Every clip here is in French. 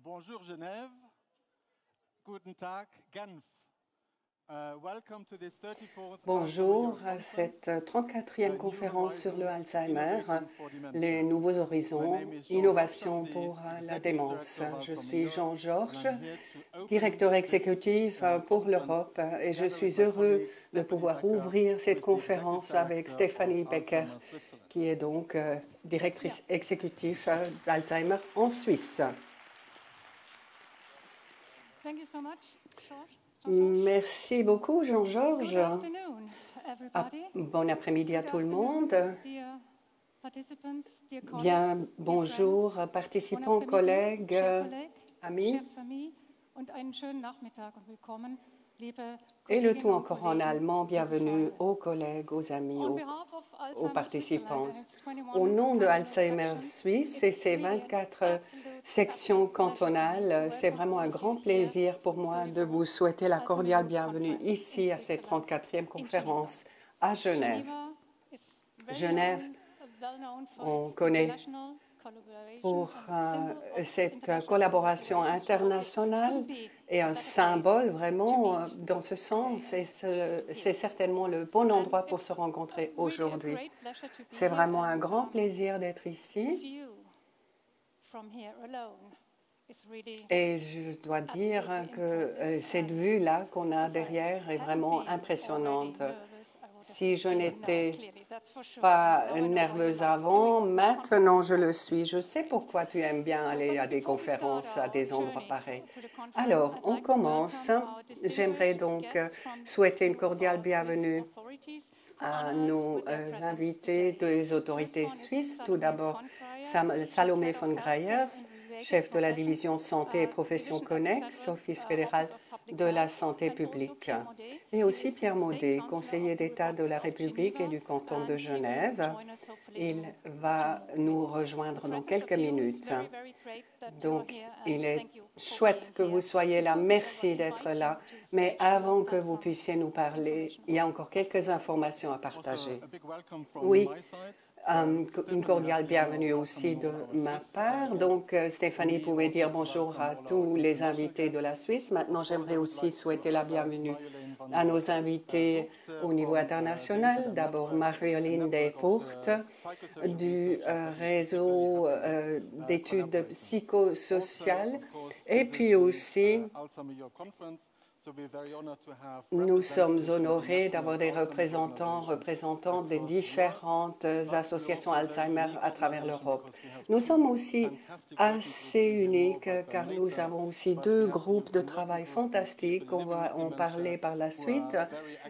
Bonjour Genève, guten Tag Genf. Bonjour à cette 34e conférence sur le Alzheimer, les nouveaux horizons, innovation pour la démence. Je suis Jean Georges, directeur exécutif pour l'Europe et je suis heureux de pouvoir ouvrir cette conférence avec Stéphanie Becker, qui est donc directrice exécutive d'Alzheimer en Suisse. Merci beaucoup, Jean-Georges. Bon après-midi à tout le monde. Bien, bonjour, participants, collègues, amis. Et le tout encore en allemand. Bienvenue aux collègues, aux amis, aux participants. Au nom de Alzheimer Suisse et ses 24 sections cantonales, c'est vraiment un grand plaisir pour moi de vous souhaiter la cordiale bienvenue ici à cette 34e conférence à Genève. Genève, on connaît pour cette collaboration internationale et un symbole vraiment dans ce sens. Et c'est certainement le bon endroit pour se rencontrer aujourd'hui. C'est vraiment un grand plaisir d'être ici. Et je dois dire que cette vue-là qu'on a derrière est vraiment impressionnante. Si je n'étais pas nerveuse avant, maintenant je le suis. Je sais pourquoi tu aimes bien aller à des conférences, à des endroits pareils. Alors, on commence. J'aimerais donc souhaiter une cordiale bienvenue à nos invités des autorités suisses. Tout d'abord, Salomé von Greyers, chef de la division Santé et Professions Connexes, Office fédéral de la santé publique. Et aussi Pierre Maudet, conseiller d'État de la République et du canton de Genève. Il va nous rejoindre dans quelques minutes. Donc, il est chouette que vous soyez là. Merci d'être là. Mais avant que vous puissiez nous parler, il y a encore quelques informations à partager. Oui. Une cordiale bienvenue aussi de ma part. Donc, Stéphanie pouvait dire bonjour à tous les invités de la Suisse. Maintenant, j'aimerais aussi souhaiter la bienvenue à nos invités au niveau international. D'abord, Marjolein de Voort du réseau d'études psychosociales. Et puis aussi, nous sommes honorés d'avoir des représentants des différentes associations Alzheimer à travers l'Europe. Nous sommes aussi assez uniques car nous avons aussi deux groupes de travail fantastiques. On va en parler par la suite.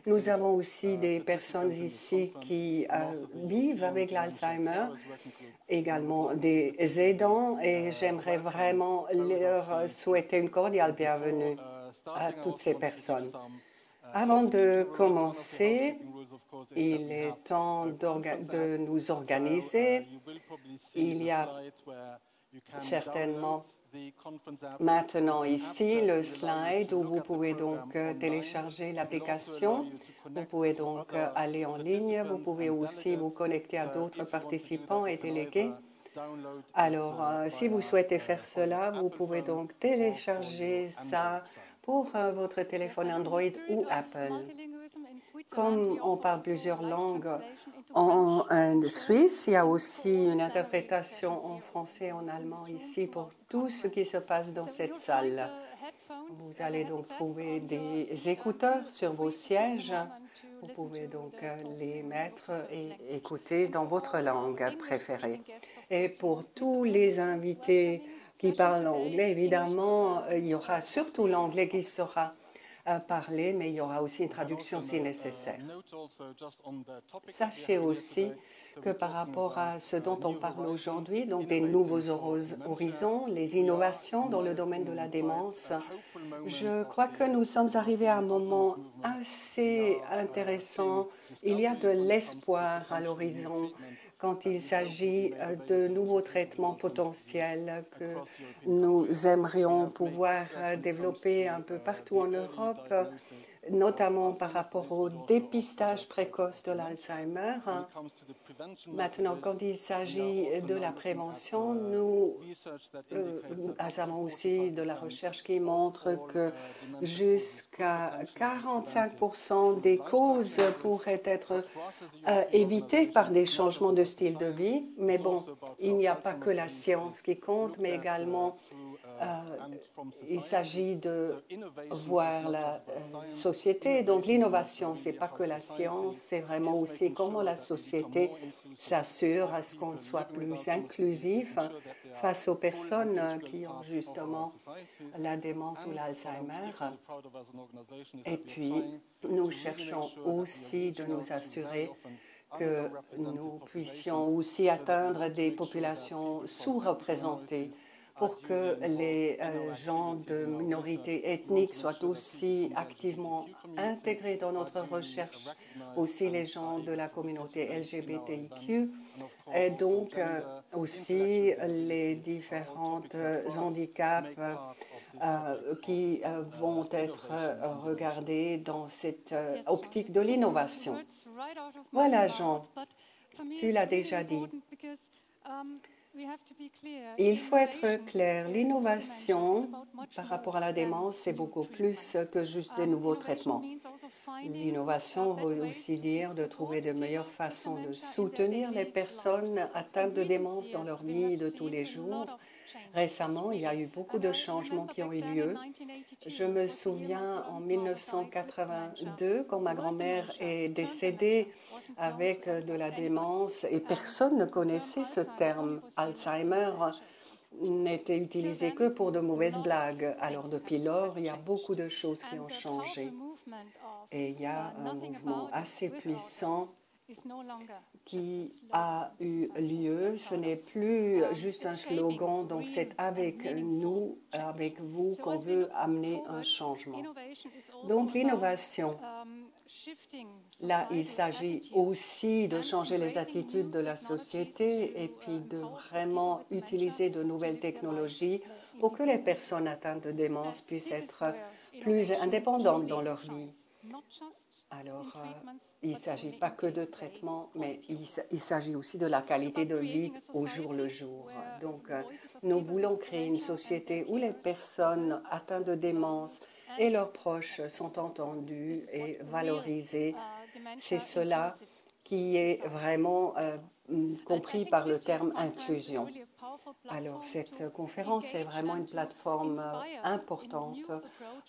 Nous avons aussi des personnes ici qui vivent avec l'Alzheimer, également des aidants, et j'aimerais vraiment leur souhaiter une cordiale bienvenue à toutes ces personnes. Avant de commencer, il est temps de nous organiser. Il y a certainement maintenant ici le slide où vous pouvez donc télécharger l'application. Vous pouvez donc aller en ligne. Vous pouvez aussi vous connecter à d'autres participants et délégués. Alors, si vous souhaitez faire cela, vous pouvez donc télécharger ça pour votre téléphone Android ou Apple. Comme on parle plusieurs langues en Suisse, il y a aussi une interprétation en français et en allemand ici pour tout ce qui se passe dans cette salle. Vous allez donc trouver des écouteurs sur vos sièges. Vous pouvez donc les mettre et écouter dans votre langue préférée. Et pour tous les invités qui parlent anglais, évidemment, il y aura surtout l'anglais qui sera parlé, mais il y aura aussi une traduction si nécessaire. Sachez aussi que par rapport à ce dont on parle aujourd'hui, donc des nouveaux horizons, les innovations dans le domaine de la démence, je crois que nous sommes arrivés à un moment assez intéressant. Il y a de l'espoir à l'horizon quand il s'agit de nouveaux traitements potentiels que nous aimerions pouvoir développer un peu partout en Europe, notamment par rapport au dépistage précoce de l'Alzheimer. Maintenant, quand il s'agit de la prévention, nous avons aussi de la recherche qui montre que jusqu'à 45% des causes pourraient être évitées par des changements de style de vie. Mais bon, il n'y a pas que la science qui compte, mais également il s'agit de voir la société. Donc l'innovation, ce n'est pas que la science, c'est vraiment aussi comment la société s'assure à ce qu'on soit plus inclusif face aux personnes qui ont justement la démence ou l'Alzheimer. Et puis, nous cherchons aussi de nous assurer que nous puissions aussi atteindre des populations sous-représentées pour que les gens de minorités ethniques soient aussi activement intégrés dans notre recherche, aussi les gens de la communauté LGBTIQ, et donc aussi les différents handicaps qui vont être regardés dans cette optique de l'innovation. Voilà, Jean, tu l'as déjà dit. Il faut être clair, l'innovation par rapport à la démence, c'est beaucoup plus que juste des nouveaux traitements. L'innovation veut aussi dire de trouver de meilleures façons de soutenir les personnes atteintes de démence dans leur vie de tous les jours. Récemment, il y a eu beaucoup de changements qui ont eu lieu. Je me souviens en 1982, quand ma grand-mère est décédée avec de la démence, et personne ne connaissait ce terme. Alzheimer n'était utilisé que pour de mauvaises blagues. Alors depuis lors, il y a beaucoup de choses qui ont changé. Et il y a un mouvement assez puissant qui a eu lieu. Ce n'est plus juste un slogan, donc c'est avec nous, avec vous, qu'on veut amener un changement. Donc l'innovation, là, il s'agit aussi de changer les attitudes de la société et puis de vraiment utiliser de nouvelles technologies pour que les personnes atteintes de démence puissent être plus indépendantes dans leur vie. Alors, il ne s'agit pas que de traitement, mais il s'agit aussi de la qualité de vie au jour le jour. Donc, nous voulons créer une société où les personnes atteintes de démence et leurs proches sont entendus et valorisés. C'est cela qui est vraiment compris par le terme inclusion. Alors, cette conférence est vraiment une plateforme importante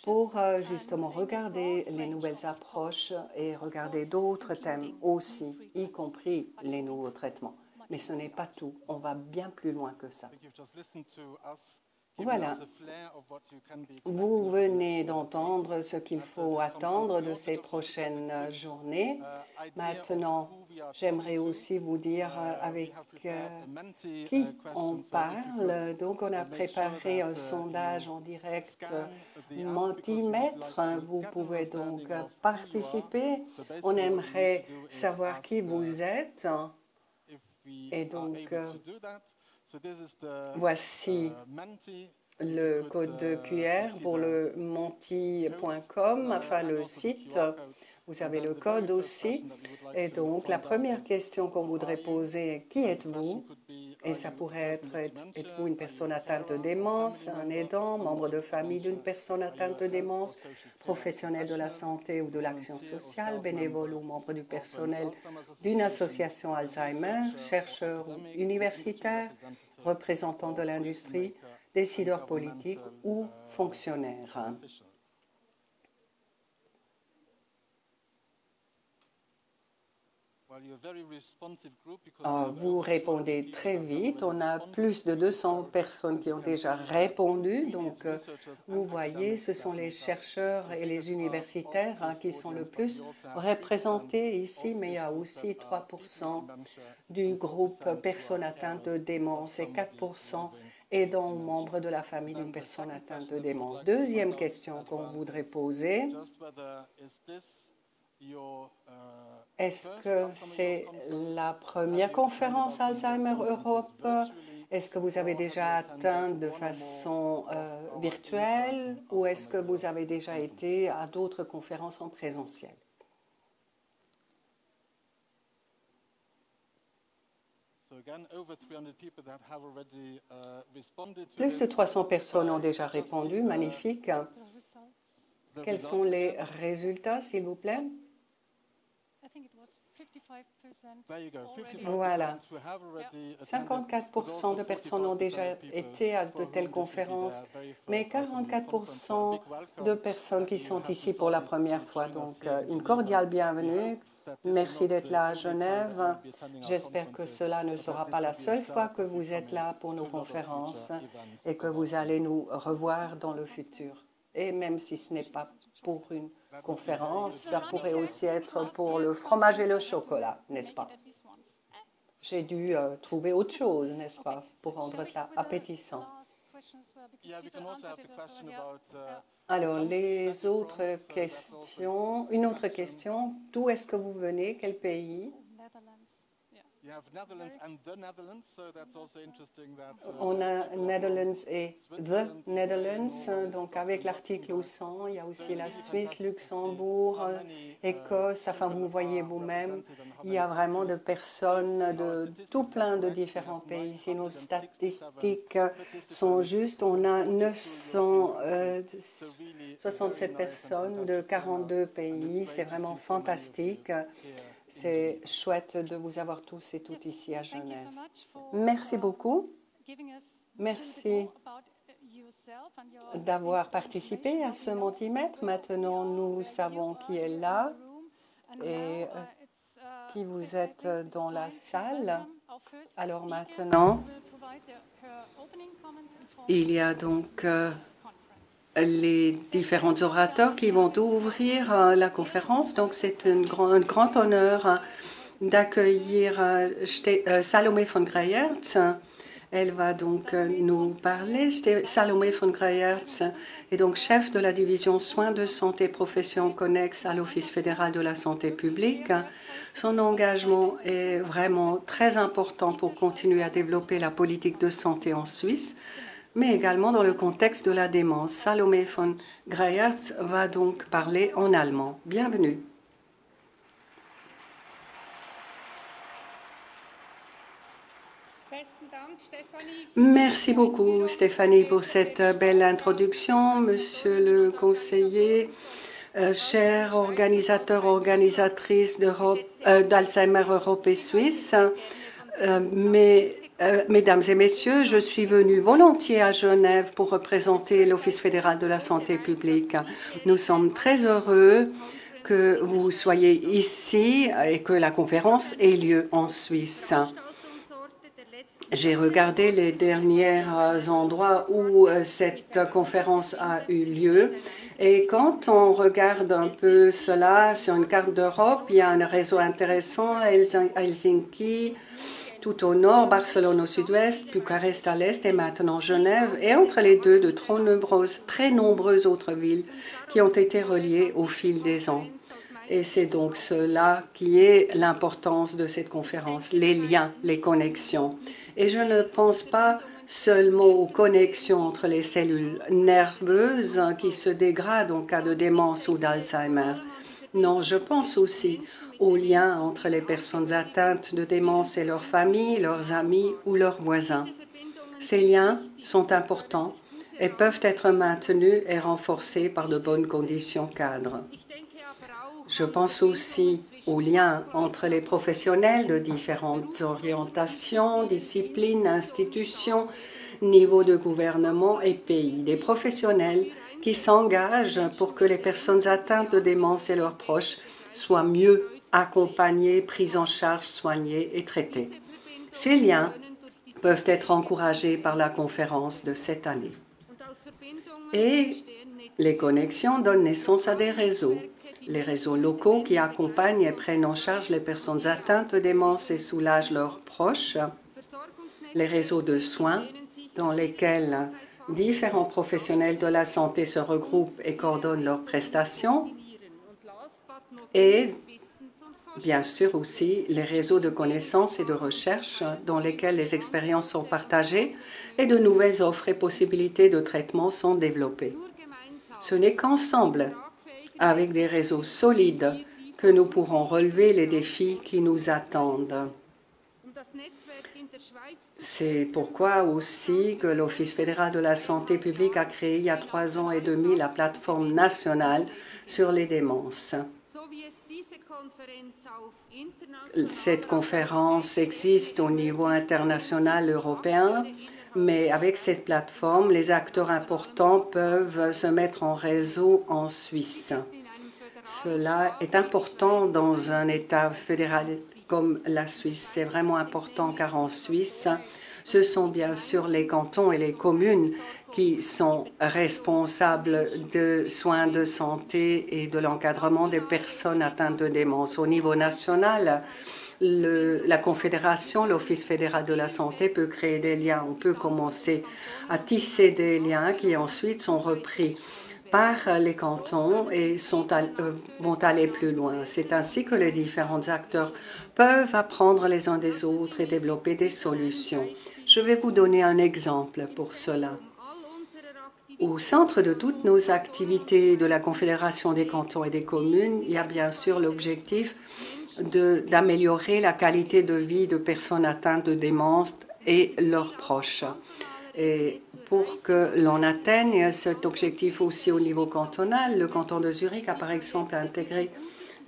pour justement regarder les nouvelles approches et regarder d'autres thèmes aussi, y compris les nouveaux traitements. Mais ce n'est pas tout, on va bien plus loin que ça. Voilà, vous venez d'entendre ce qu'il faut attendre de ces prochaines journées. Maintenant, j'aimerais aussi vous dire avec qui on parle. Donc, on a préparé un sondage en direct Mentimetre. Vous pouvez donc participer. On aimerait savoir qui vous êtes. Et donc, voici le code de QR pour le menti.com, enfin le site. Vous avez le code aussi. Et donc, la première question qu'on voudrait poser est qui êtes-vous? Et ça pourrait être, êtes-vous une personne atteinte de démence, un aidant, membre de famille d'une personne atteinte de démence, professionnel de la santé ou de l'action sociale, bénévole ou membre du personnel d'une association Alzheimer, chercheur ou universitaire, représentant de l'industrie, décideur politique ou fonctionnaire. Vous répondez très vite. On a plus de 200 personnes qui ont déjà répondu. Donc, vous voyez, ce sont les chercheurs et les universitaires qui sont le plus représentés ici, mais il y a aussi 3% du groupe personnes atteintes de démence et 4% aidants ou membres de la famille d'une personne atteinte de démence. Deuxième question qu'on voudrait poser. Est-ce que c'est la première conférence Alzheimer Europe? Est-ce que vous avez déjà atteint de façon virtuelle ou est-ce que vous avez déjà été à d'autres conférences en présentiel? Plus de 300 personnes ont déjà répondu. Magnifique. Quels sont les résultats, s'il vous plaît? Voilà. 54% de personnes ont déjà été à de telles conférences, mais 44% de personnes qui sont ici pour la première fois. Donc, une cordiale bienvenue. Merci d'être là à Genève. J'espère que cela ne sera pas la seule fois que vous êtes là pour nos conférences et que vous allez nous revoir dans le futur. Et même si ce n'est pas pour une conférence, ça pourrait aussi être pour le fromage et le chocolat, n'est-ce pas? J'ai dû trouver autre chose, n'est-ce pas, pour rendre cela appétissant. Alors, les autres questions. Une autre question. D'où est-ce que vous venez? Quel pays? On a Netherlands et The Netherlands, donc avec l'article au 100, il y a aussi la Suisse, Luxembourg, Écosse, enfin vous voyez vous-même, il y a vraiment de personnes de tout plein de différents pays. Si nos statistiques sont justes, on a 967 personnes de 42 pays, c'est vraiment fantastique. C'est chouette de vous avoir tous et toutes ici à Genève. Merci beaucoup. Merci d'avoir participé à ce multimètre. Maintenant, nous savons qui est là et qui vous êtes dans la salle. Alors maintenant, il y a donc les différents orateurs qui vont ouvrir la conférence. Donc, c'est un grand honneur d'accueillir Salomé von Greyerz. Elle va donc nous parler. Salomé von Greyerz est donc chef de la division soins de santé profession connexes à l'Office fédéral de la santé publique. Son engagement est vraiment très important pour continuer à développer la politique de santé en Suisse, mais également dans le contexte de la démence. Salomé von Greyerz va donc parler en allemand. Bienvenue. Merci beaucoup, Stéphanie, pour cette belle introduction. Monsieur le conseiller, chers organisateurs, organisatrices d'Alzheimer Europe et Suisse, Mesdames et messieurs, je suis venue volontiers à Genève pour représenter l'Office fédéral de la santé publique. Nous sommes très heureux que vous soyez ici et que la conférence ait lieu en Suisse. J'ai regardé les derniers endroits où cette conférence a eu lieu. Et quand on regarde un peu cela sur une carte d'Europe, il y a un réseau intéressant, Helsinki, tout au nord, Barcelone au sud-ouest, Bucarest à l'est et maintenant Genève. Et entre les deux, de très nombreuses autres villes qui ont été reliées au fil des ans. Et c'est donc cela qui est l'importance de cette conférence, les liens, les connexions. Et je ne pense pas seulement aux connexions entre les cellules nerveuses qui se dégradent en cas de démence ou d'Alzheimer. Non, je pense aussi aux liens entre les personnes atteintes de démence et leurs familles, leurs amis ou leurs voisins. Ces liens sont importants et peuvent être maintenus et renforcés par de bonnes conditions cadres. Je pense aussi aux liens entre les professionnels de différentes orientations, disciplines, institutions, niveaux de gouvernement et pays. Des professionnels qui s'engagent pour que les personnes atteintes de démence et leurs proches soient mieux accompagnées, prises en charge, soignées et traitées. Ces liens peuvent être encouragés par la conférence de cette année. Et les connexions donnent naissance à des réseaux. Les réseaux locaux qui accompagnent et prennent en charge les personnes atteintes de démence et soulagent leurs proches. Les réseaux de soins dans lesquels différents professionnels de la santé se regroupent et coordonnent leurs prestations. Et bien sûr aussi les réseaux de connaissances et de recherche dans lesquels les expériences sont partagées et de nouvelles offres et possibilités de traitement sont développées. Ce n'est qu'ensemble, avec des réseaux solides, que nous pourrons relever les défis qui nous attendent. C'est pourquoi aussi que l'Office fédéral de la santé publique a créé il y a 3 ans et demi la plateforme nationale sur les démences. Cette conférence existe au niveau international européen, mais avec cette plateforme, les acteurs importants peuvent se mettre en réseau en Suisse. Cela est important dans un État fédéral comme la Suisse. C'est vraiment important car en Suisse, ce sont bien sûr les cantons et les communes qui sont responsables de soins de santé et de l'encadrement des personnes atteintes de démence. Au niveau national, la Confédération, l'Office fédéral de la santé peut créer des liens. On peut commencer à tisser des liens qui ensuite sont repris par les cantons et vont aller plus loin. C'est ainsi que les différents acteurs peuvent apprendre les uns des autres et développer des solutions. Je vais vous donner un exemple pour cela. Au centre de toutes nos activités de la Confédération des cantons et des communes, il y a bien sûr l'objectif d'améliorer la qualité de vie de personnes atteintes de démence et leurs proches. Et pour que l'on atteigne cet objectif aussi au niveau cantonal, le canton de Zurich a par exemple intégré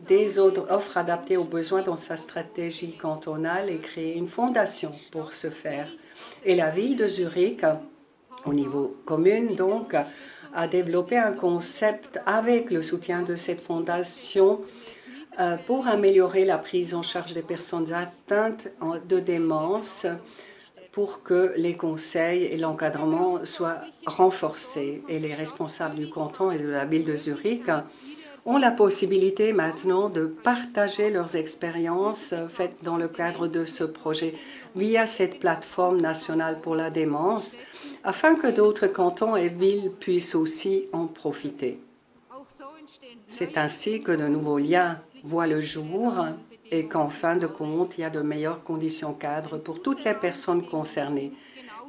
des offres adaptées aux besoins dans sa stratégie cantonale et créé une fondation pour ce faire. Et la ville de Zurich, au niveau commune donc, a développé un concept avec le soutien de cette fondation pour améliorer la prise en charge des personnes atteintes de démence, pour que les conseils et l'encadrement soient renforcés. Et les responsables du canton et de la ville de Zurich ont la possibilité maintenant de partager leurs expériences faites dans le cadre de ce projet via cette plateforme nationale pour la démence, afin que d'autres cantons et villes puissent aussi en profiter. C'est ainsi que de nouveaux liens voient le jour et qu'en fin de compte, il y a de meilleures conditions cadres pour toutes les personnes concernées,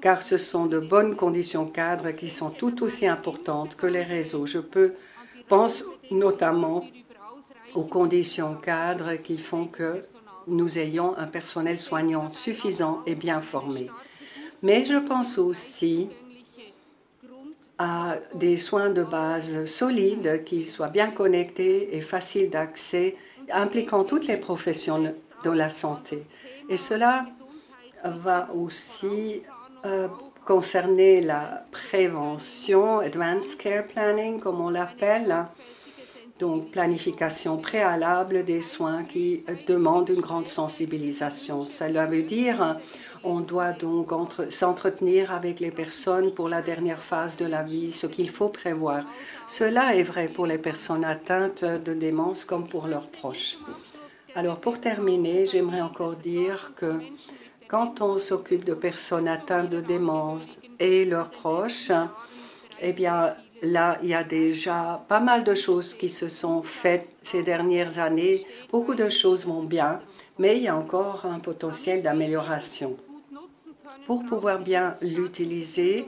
car ce sont de bonnes conditions cadres qui sont tout aussi importantes que les réseaux. Je pense notamment aux conditions cadres qui font que nous ayons un personnel soignant suffisant et bien formé. Mais je pense aussi à des soins de base solides qui soient bien connectés et faciles d'accès, impliquant toutes les professions de la santé. Et cela va aussi concerner la prévention, Advanced Care Planning, comme on l'appelle, donc planification préalable des soins qui demandent une grande sensibilisation. Cela veut dire on doit donc s'entretenir avec les personnes pour la dernière phase de la vie, ce qu'il faut prévoir. Cela est vrai pour les personnes atteintes de démence comme pour leurs proches. Alors, pour terminer, j'aimerais encore dire que quand on s'occupe de personnes atteintes de démence et leurs proches, eh bien, là, il y a déjà pas mal de choses qui se sont faites ces dernières années. Beaucoup de choses vont bien, mais il y a encore un potentiel d'amélioration. Pour pouvoir bien l'utiliser,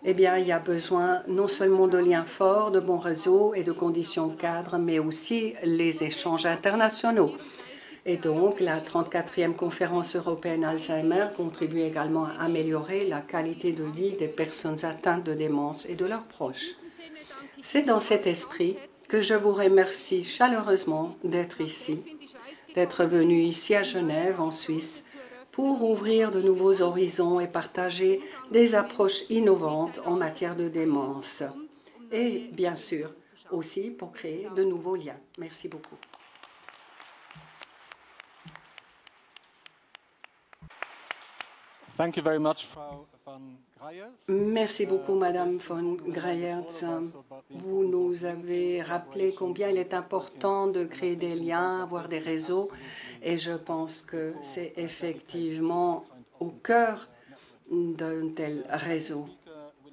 eh bien, il y a besoin non seulement de liens forts, de bons réseaux et de conditions cadres, mais aussi les échanges internationaux. Et donc, la 34e conférence européenne Alzheimer contribue également à améliorer la qualité de vie des personnes atteintes de démence et de leurs proches. C'est dans cet esprit que je vous remercie chaleureusement d'être ici, d'être venu ici à Genève, en Suisse, pour ouvrir de nouveaux horizons et partager des approches innovantes en matière de démence. Et bien sûr, aussi pour créer de nouveaux liens. Merci beaucoup. Thank you very much, Frau van Greyerz. Merci beaucoup, Madame von Greyerz. Vous nous avez rappelé combien il est important de créer des liens, avoir des réseaux, et je pense que c'est effectivement au cœur d'un tel réseau.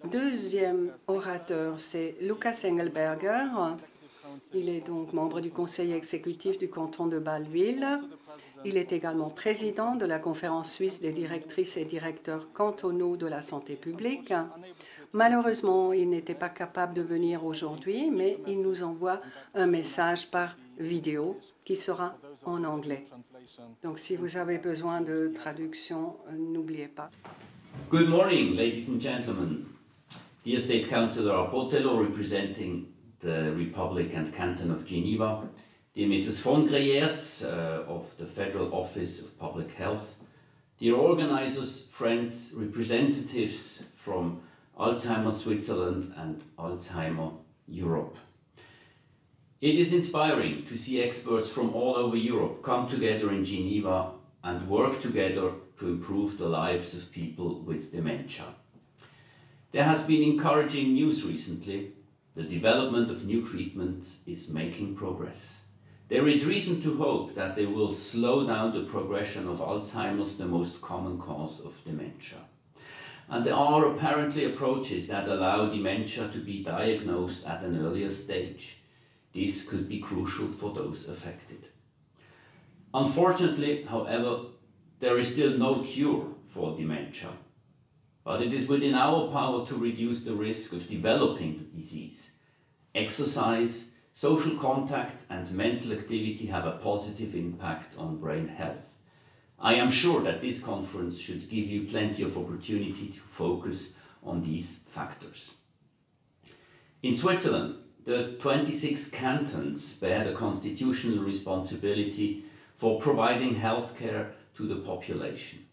Deuxième orateur, c'est Lukas Engelberger. Il est donc membre du conseil exécutif du canton de Bâle-Ville. Il est également président de la conférence suisse des directrices et directeurs cantonaux de la santé publique. Malheureusement, il n'était pas capable de venir aujourd'hui, mais il nous envoie un message par vidéo qui sera en anglais. Donc, si vous avez besoin de traduction, n'oubliez pas. Good morning, ladies and gentlemen. Dear State Councillor Botello, representing the Republic and Canton of Geneva. Dear Mrs. von Greyerz of the Federal Office of Public Health. Dear organizers, friends, representatives from Alzheimer Switzerland and Alzheimer Europe. It is inspiring to see experts from all over Europe come together in Geneva and work together to improve the lives of people with dementia. There has been encouraging news recently. The development of new treatments is making progress. There is reason to hope that they will slow down the progression of Alzheimer's, the most common cause of dementia. And there are apparently approaches that allow dementia to be diagnosed at an earlier stage. This could be crucial for those affected. Unfortunately, however, there is still no cure for dementia. But it is within our power to reduce the risk of developing the disease. Exercise, social contact and mental activity have a positive impact on brain health. I am sure that this conference should give you plenty of opportunity to focus on these factors. In Switzerland, the 26 cantons bear the constitutional responsibility for providing healthcare to the population.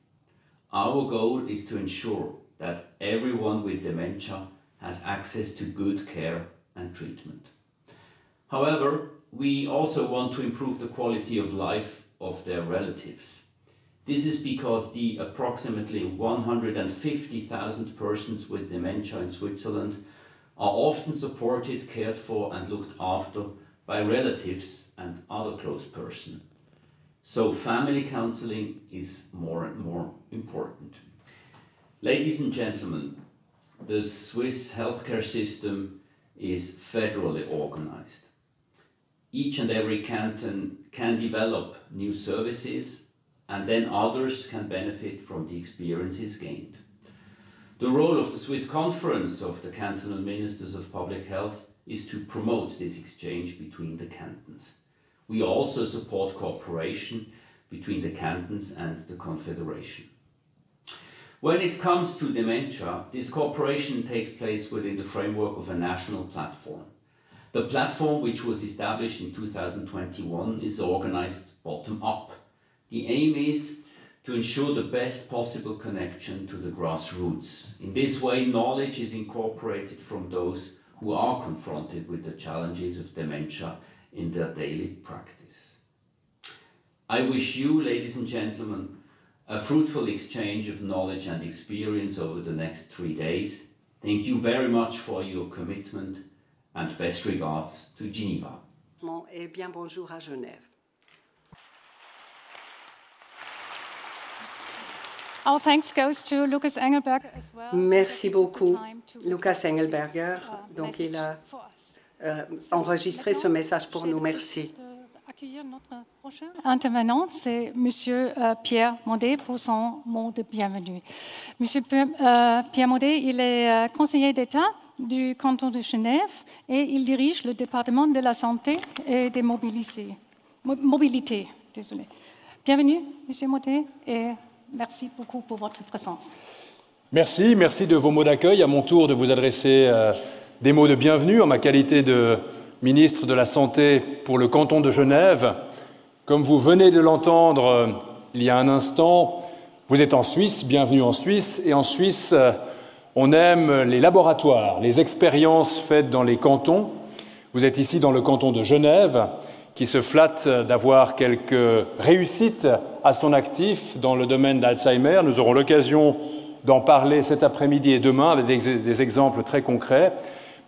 Our goal is to ensure that everyone with dementia has access to good care and treatment. However, we also want to improve the quality of life of their relatives. This is because the approximately 150,000 persons with dementia in Switzerland are often supported, cared for and looked after by relatives and other close persons. So family counseling is more and more important. Ladies and gentlemen, the Swiss healthcare system is federally organized. Each and every canton can develop new services, and then others can benefit from the experiences gained. The role of the Swiss Conference of the Cantonal Ministers of Public Health is to promote this exchange between the cantons. We also support cooperation between the cantons and the Confederation. When it comes to dementia, this cooperation takes place within the framework of a national platform. The platform, which was established in 2021, is organized bottom-up. The aim is to ensure the best possible connection to the grassroots. In this way, knowledge is incorporated from those who are confronted with the challenges of dementia in their daily practice. I wish you, ladies and gentlemen, a fruitful exchange of knowledge and experience over the next 3 days. Thank you very much for your commitment and best regards to Geneva. Et bien bonjour à Genève. Our thanks goes to Lukas Engelberger as well. Merci beaucoup, Lukas Engelberger. Donc, il a enregistré ce message pour nous. Merci. Notre prochain intervenant, c'est Monsieur Pierre Maudet pour son mot de bienvenue. Monsieur Pierre Maudet, il est conseiller d'État du canton de Genève et il dirige le département de la santé et des mobilités. Désolé. Bienvenue, Monsieur Maudet, et merci beaucoup pour votre présence. Merci de vos mots d'accueil. À mon tour de vous adresser des mots de bienvenue en ma qualité de ministre de la Santé pour le canton de Genève. Comme vous venez de l'entendre il y a un instant, vous êtes en Suisse, bienvenue en Suisse. Et en Suisse, on aime les laboratoires, les expériences faites dans les cantons. Vous êtes ici dans le canton de Genève, qui se flatte d'avoir quelques réussites à son actif dans le domaine d'Alzheimer. Nous aurons l'occasion d'en parler cet après-midi et demain avec des exemples très concrets.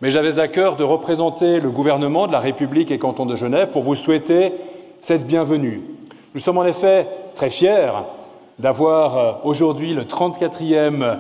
Mais j'avais à cœur de représenter le gouvernement de la République et canton de Genève pour vous souhaiter cette bienvenue. Nous sommes en effet très fiers d'avoir aujourd'hui la 34e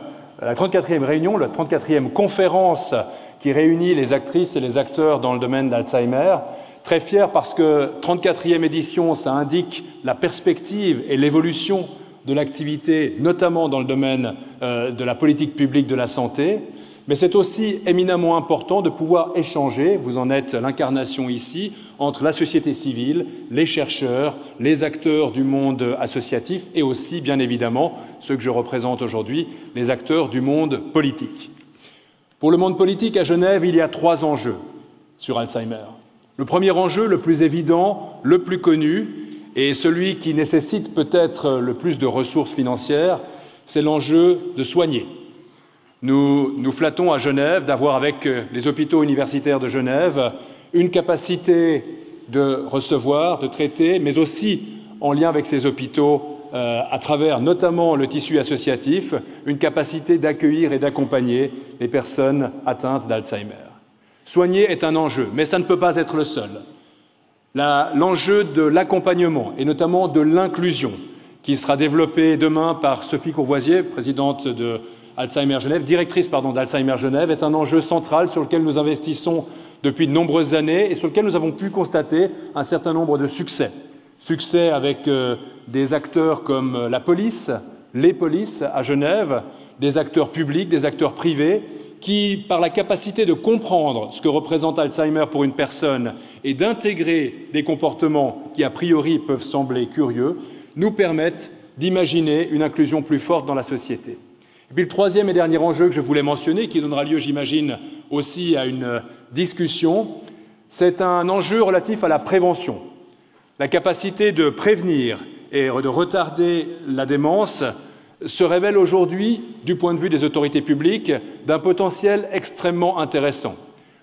réunion, la 34e conférence qui réunit les actrices et les acteurs dans le domaine d'Alzheimer. Très fiers parce que 34e édition, ça indique la perspective et l'évolution de l'activité, notamment dans le domaine de la politique publique de la santé. Mais c'est aussi éminemment important de pouvoir échanger, vous en êtes l'incarnation ici, entre la société civile, les chercheurs, les acteurs du monde associatif et aussi, bien évidemment, ceux que je représente aujourd'hui, les acteurs du monde politique. Pour le monde politique, à Genève, il y a 3 enjeux sur Alzheimer. Le premier enjeu, le plus évident, le plus connu, et celui qui nécessite peut-être le plus de ressources financières, c'est l'enjeu de soigner. Nous nous flattons à Genève d'avoir avec les hôpitaux universitaires de Genève une capacité de recevoir, de traiter, mais aussi en lien avec ces hôpitaux, à travers notamment le tissu associatif, une capacité d'accueillir et d'accompagner les personnes atteintes d'Alzheimer. Soigner est un enjeu, mais ça ne peut pas être le seul. L'enjeu de l'accompagnement et notamment de l'inclusion, qui sera développé demain par Sophie Courvoisier, présidente de Alzheimer Genève, directrice d'Alzheimer Genève, est un enjeu central sur lequel nous investissons depuis de nombreuses années et sur lequel nous avons pu constater un certain nombre de succès. Succès avec des acteurs comme la police, les polices à Genève, des acteurs publics, des acteurs privés, qui, par la capacité de comprendre ce que représente Alzheimer pour une personne et d'intégrer des comportements qui, a priori, peuvent sembler curieux, nous permettent d'imaginer une inclusion plus forte dans la société. Et puis le troisième et dernier enjeu que je voulais mentionner, qui donnera lieu, j'imagine, aussi à une discussion, c'est un enjeu relatif à la prévention. La capacité de prévenir et de retarder la démence se révèle aujourd'hui, du point de vue des autorités publiques, d'un potentiel extrêmement intéressant.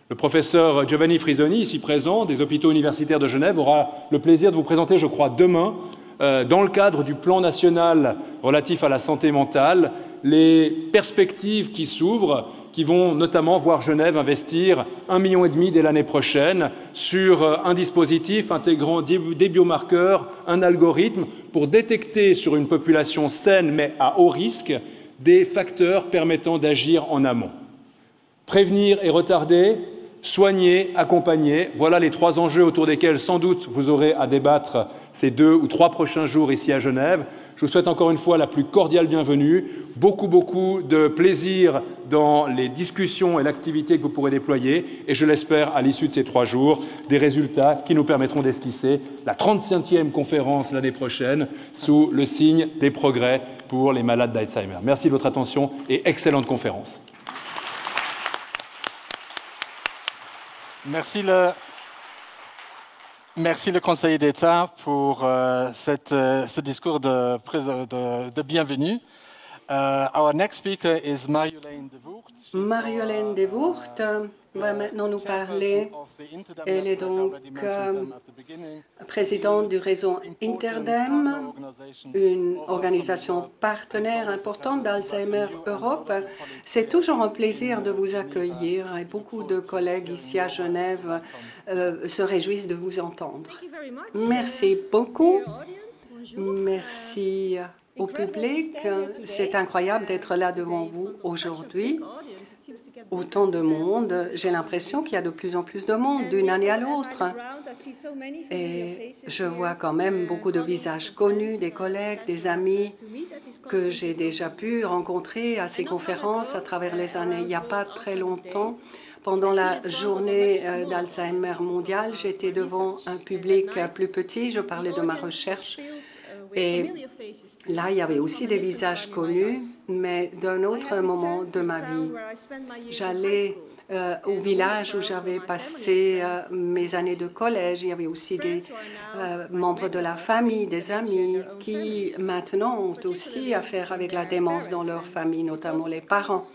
Le professeur Giovanni Frisoni, ici présent, des hôpitaux universitaires de Genève, aura le plaisir de vous présenter, je crois, demain, dans le cadre du plan national relatif à la santé mentale, les perspectives qui s'ouvrent, qui vont notamment voir Genève investir 1,5 million dès l'année prochaine sur un dispositif intégrant des biomarqueurs, un algorithme pour détecter sur une population saine mais à haut risque des facteurs permettant d'agir en amont. Prévenir et retarder, soigner, accompagner, voilà les 3 enjeux autour desquels sans doute vous aurez à débattre ces 2 ou 3 prochains jours ici à Genève. Je vous souhaite encore une fois la plus cordiale bienvenue, beaucoup de plaisir dans les discussions et l'activité que vous pourrez déployer et je l'espère à l'issue de ces 3 jours, des résultats qui nous permettront d'esquisser la 35e conférence l'année prochaine sous le signe des progrès pour les malades d'Alzheimer. Merci de votre attention et excellente conférence. Merci le conseiller d'État pour ce discours de bienvenue. Our next speaker is Marjolein de Voort. Marjolein de Voort va maintenant nous parler. Elle est donc présidente du réseau Interdem, une organisation partenaire importante d'Alzheimer Europe. C'est toujours un plaisir de vous accueillir et beaucoup de collègues ici à Genève se réjouissent de vous entendre. Merci beaucoup. Merci au public. C'est incroyable d'être là devant vous aujourd'hui. Autant de monde. J'ai l'impression qu'il y a de plus en plus de monde d'une année à l'autre. Et je vois quand même beaucoup de visages connus, des collègues, des amis que j'ai déjà pu rencontrer à ces conférences à travers les années. Il n'y a pas très longtemps, pendant la journée d'Alzheimer mondiale, j'étais devant un public plus petit, je parlais de ma recherche. Et là, il y avait aussi des visages connus, mais d'un autre moment de ma vie. J'allais au village où j'avais passé mes années de collège. Il y avait aussi des membres de la famille, des amis qui maintenant ont aussi affaire avec la démence dans leur famille, notamment les parents.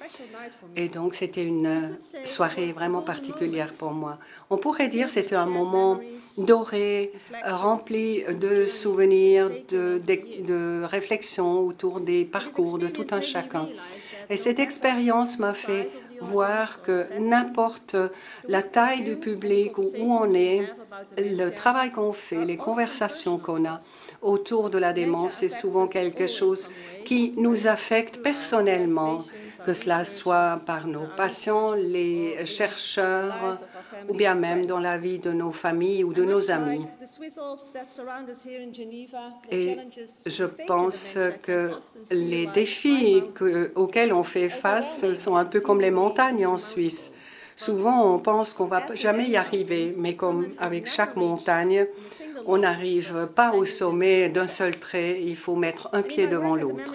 Et donc, c'était une soirée vraiment particulière pour moi. On pourrait dire que c'était un moment doré, rempli de souvenirs, de réflexions autour des parcours de tout un chacun. Et cette expérience m'a fait voir que n'importe la taille du public où on est, le travail qu'on fait, les conversations qu'on a autour de la démence, c'est souvent quelque chose qui nous affecte personnellement. que cela soit par nos patients, les chercheurs, ou bien même dans la vie de nos familles ou de nos amis. Et je pense que les défis auxquels on fait face sont un peu comme les montagnes en Suisse. Souvent, on pense qu'on ne va jamais y arriver, mais comme avec chaque montagne, on n'arrive pas au sommet d'un seul trait, il faut mettre un pied devant l'autre.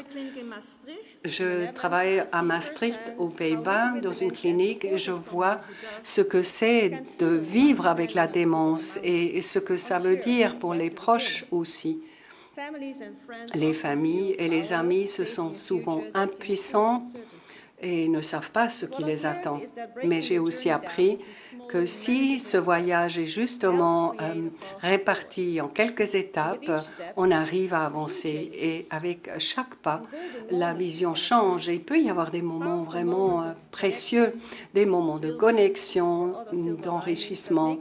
Je travaille à Maastricht, aux Pays-Bas, dans une clinique, et je vois ce que c'est de vivre avec la démence et ce que ça veut dire pour les proches aussi. Les familles et les amis se sentent souvent impuissants et ne savent pas ce qui les attend. Mais j'ai aussi appris que si ce voyage est justement réparti en quelques étapes, on arrive à avancer. Et avec chaque pas, la vision change. Et il peut y avoir des moments vraiment précieux, des moments de connexion, d'enrichissement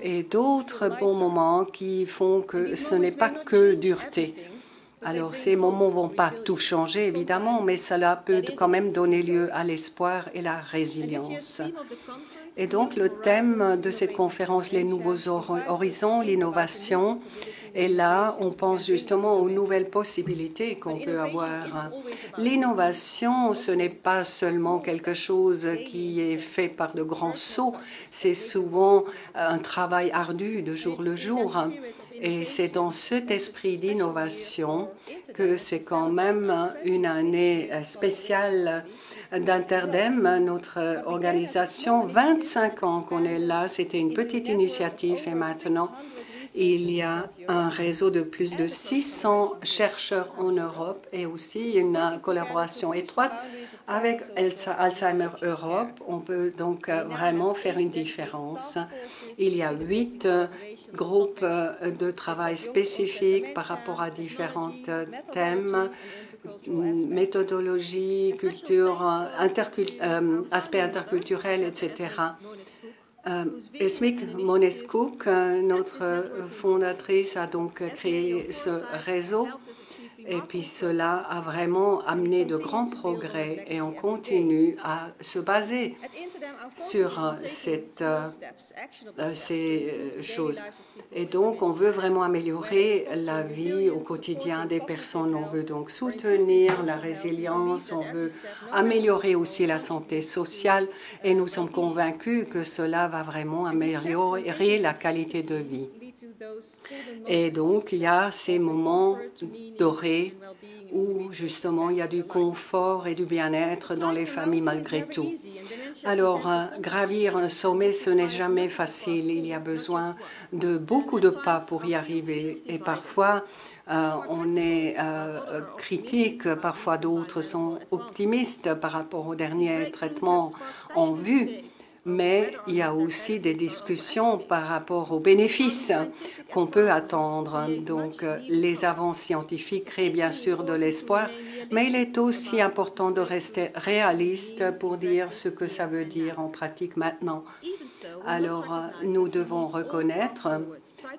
et d'autres bons moments qui font que ce n'est pas que dureté. Alors, ces moments ne vont pas tout changer, évidemment, mais cela peut quand même donner lieu à l'espoir et la résilience. Et donc, le thème de cette conférence, les nouveaux horizons, l'innovation, et là, on pense justement aux nouvelles possibilités qu'on peut avoir. L'innovation, ce n'est pas seulement quelque chose qui est fait par de grands sauts, c'est souvent un travail ardu de jour le jour. Et c'est dans cet esprit d'innovation que c'est quand même une année spéciale d'Interdem, notre organisation. 25 ans qu'on est là, c'était une petite initiative et maintenant, il y a un réseau de plus de 600 chercheurs en Europe et aussi une collaboration étroite avec Alzheimer Europe. On peut donc vraiment faire une différence. Il y a 8 groupes de travail spécifiques par rapport à différents thèmes, méthodologie, culture, aspects interculturels, etc. Esmik Moneskuk, notre fondatrice, a donc créé ce réseau. Et puis cela a vraiment amené de grands progrès et on continue à se baser sur ces choses. Et donc, on veut vraiment améliorer la vie au quotidien des personnes. On veut donc soutenir la résilience, on veut améliorer aussi la santé sociale et nous sommes convaincus que cela va vraiment améliorer la qualité de vie. Et donc, il y a ces moments dorés où, justement, il y a du confort et du bien-être dans les familles malgré tout. Alors, gravir un sommet, ce n'est jamais facile. Il y a besoin de beaucoup de pas pour y arriver. Et parfois, on est critique, parfois d'autres sont optimistes par rapport aux derniers traitements en vue. Mais il y a aussi des discussions par rapport aux bénéfices qu'on peut attendre. Donc, les avances scientifiques créent bien sûr de l'espoir, mais il est aussi important de rester réaliste pour dire ce que ça veut dire en pratique maintenant. Alors, nous devons reconnaître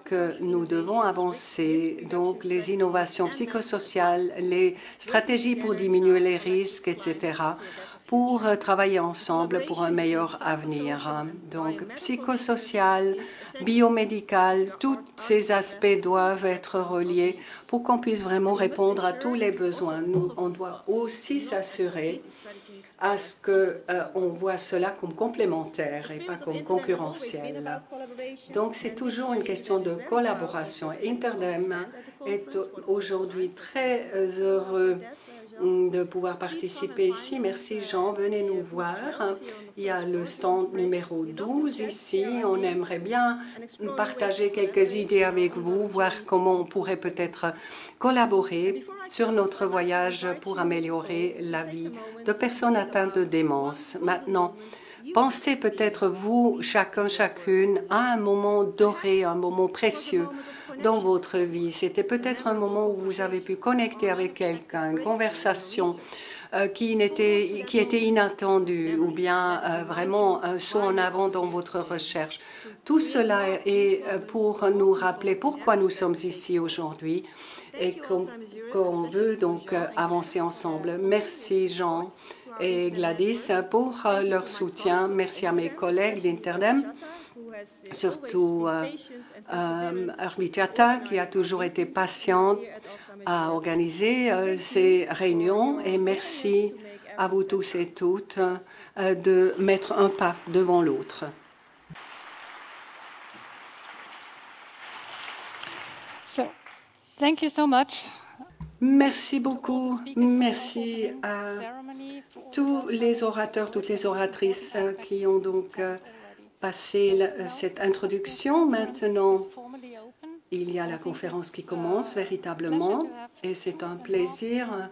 que nous devons avancer. Donc, les innovations psychosociales, les stratégies pour diminuer les risques, etc., pour travailler ensemble pour un meilleur avenir. Donc, psychosocial, biomédical, tous ces aspects doivent être reliés pour qu'on puisse vraiment répondre à tous les besoins. Nous, on doit aussi s'assurer à ce qu'on voit cela comme complémentaire et pas comme concurrentiel. Donc, c'est toujours une question de collaboration. Interdem est aujourd'hui très heureux de pouvoir participer ici. Merci Jean, venez nous voir. Il y a le stand numéro 12 ici. On aimerait bien partager quelques idées avec vous, voir comment on pourrait peut-être collaborer sur notre voyage pour améliorer la vie de personnes atteintes de démence. Maintenant, pensez peut-être vous, chacun, chacune, à un moment doré, un moment précieux dans votre vie. C'était peut-être un moment où vous avez pu connecter avec quelqu'un, une conversation qui était inattendue ou bien vraiment un saut en avant dans votre recherche. Tout cela est pour nous rappeler pourquoi nous sommes ici aujourd'hui et qu'on veut donc avancer ensemble. Merci Jean. et Gladys pour leur soutien. Merci à mes collègues d'Interdem, surtout Arvichata, qui a toujours été patiente à organiser ces réunions. Et merci à vous tous et toutes de mettre un pas devant l'autre. Thank you so much. Merci beaucoup. Merci à tous les orateurs, toutes les oratrices qui ont donc passé cette introduction. Maintenant, il y a la conférence qui commence véritablement et c'est un plaisir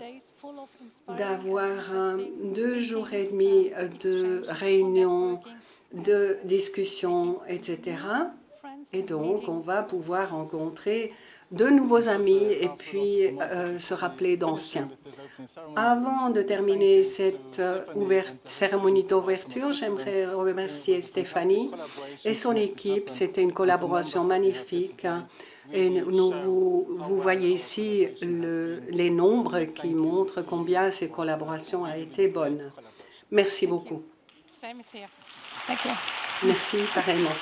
d'avoir 2 jours et demi de réunions, de discussions, etc. Et donc, on va pouvoir rencontrer de nouveaux amis et puis se rappeler d'anciens. Avant de terminer cette cérémonie d'ouverture, j'aimerais remercier Stéphanie et son équipe. C'était une collaboration magnifique. Et vous voyez ici les nombres qui montrent combien cette collaboration a été bonne. Merci beaucoup. Merci, pareillement.